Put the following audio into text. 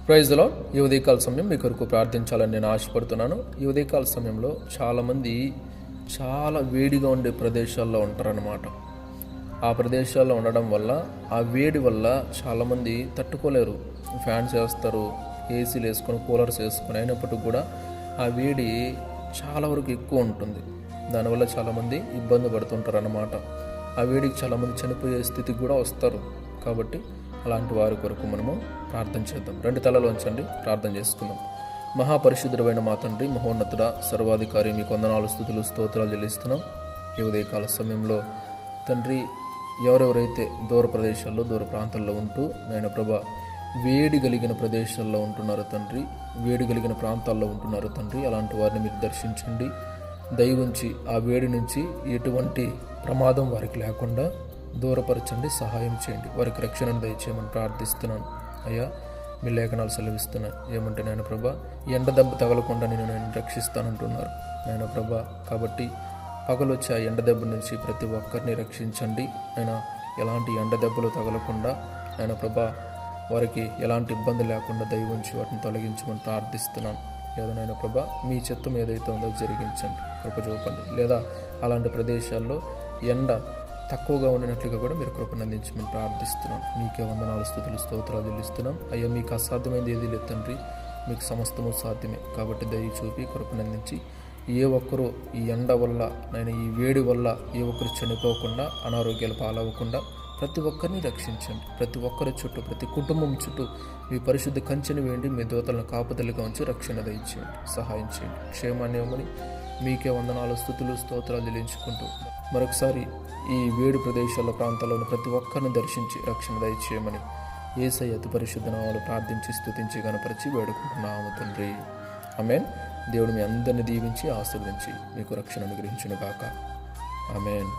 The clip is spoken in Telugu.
Praise the lord. ఈ ఉదయకాల సమయం మీ కొరకు ప్రార్థించాలని నేను ఆశపడుతున్నాను. ఈ ఉదయకాల సమయంలో చాలామంది చాలా వేడిగా ఉండే ప్రదేశాల్లో ఉంటారన్నమాట. ఆ ప్రదేశాల్లో ఉండడం వల్ల ఆ వేడి వల్ల చాలామంది తట్టుకోలేరు. ఫ్యాన్స్ వేస్తారు, ఏసీలు వేసుకొని, కూలర్స్ వేసుకొని, అయినప్పటికీ కూడా ఆ వేడి చాలా వరకు ఎక్కువ ఉంటుంది. దానివల్ల చాలామంది ఇబ్బంది పడుతుంటారు అన్నమాట. ఆ వేడికి చాలామంది చనిపోయే స్థితికి కూడా వస్తారు. కాబట్టి అలాంటి వారి కొరకు మనము ప్రార్థన చేద్దాం. రెండు తలలు ఉంచండి, ప్రార్థన చేసుకుందాం. మహాపరిశుద్ధుడైన మా తండ్రి, మహోన్నతుడ, సర్వాధికారి, మీకు వందనాలు, స్తుతులు, స్తోత్రాలు చెల్లిస్తున్నాం. ఈ ఉదయకాల సమయంలో తండ్రి, ఎవరెవరైతే దూర ప్రదేశాల్లో, దూర ప్రాంతాల్లో ఉంటూ నాయన ప్రభా వేడి కలిగిన ప్రదేశాల్లో ఉంటున్నారు తండ్రి, వేడి కలిగిన ప్రాంతాల్లో ఉంటున్నారు తండ్రి, అలాంటి వారిని మీరు దర్శించండి. దయవుంచి ఆ వేడి నుంచి ఎటువంటి ప్రమాదం వారికి లేకుండా దూరపరచండి, సహాయం చేయండి. వారికి రక్షణను దయచేయమని ప్రార్థిస్తున్నాను. అయ్యా, మీ లేఖనాలు సెలవిస్తున్నాను ఏమంటే నాయన ప్రభా, ఎండ దెబ్బ తగలకుండా నేను రక్షిస్తానంటున్నారు నాయన ప్రభా. కాబట్టి పగలొచ్చి ఆ ఎండ దెబ్బ నుంచి ప్రతి ఒక్కరిని రక్షించండి. ఆయన ఎలాంటి ఎండ దెబ్బలు తగలకుండా ఆయన ప్రభా వారికి ఎలాంటి ఇబ్బంది లేకుండా దయవుంచి వాటిని తొలగించమని ప్రార్థిస్తున్నాను. లేదా నాయన ప్రభా, మీ చిత్తం ఏదైతే ఉందో జరిగించండి, కృప చూపండి. లేదా అలాంటి ప్రదేశాల్లో ఎండ తక్కువగా ఉండినట్లుగా కూడా మీరు కృపను అందించమని ప్రార్థిస్తున్నాం. మీకే వందనాలు, స్తుతులు, స్తోత్రాలు చెల్లిస్తున్నాం. అయ్యా, మీకు అసాధ్యమైనది ఏది లేదు తండ్రి, మీకు సమస్తము సాధ్యమే. కాబట్టి దయ చూపి కృపను అందించి ఏ ఒక్కరూ ఈ ఎండ వల్ల నేను ఈ వేడి వల్ల ఏ ఒక్కరు చనిపోకుండా, అనారోగ్యాలు పాలవ్వకుండా ప్రతి ఒక్కరిని రక్షించండి. ప్రతి ఒక్కరి చుట్టూ, ప్రతి కుటుంబం చుట్టూ మీ పరిశుద్ధ కంచెని వేయండి. మీ దూతలను కాపుదలుగా ఉంచి రక్షణ దయచేయండి, సహాయం చేయండి. క్షేమాన్ని ఇవ్వమని మీకే వందనాలు, స్తుతులు, స్తోత్రాలు చెల్లించుకుంటూ మరొకసారి ఈ వేడి ప్రదేశాల ప్రాంతాల్లోని ప్రతి ఒక్కరిని దర్శించి రక్షణ దయచేయమని యేసయ్య అతి పరిశుద్ధ నామములో ప్రార్థించి, స్తుతించి, గణపరిచి వేడుకుంటున్నాము తండ్రి. ఆమేన్. దేవుడు మీ అందరిని దీవించి ఆశీర్వదించి మీకు రక్షణ అనుగ్రహించును గాక. ఆమేన్.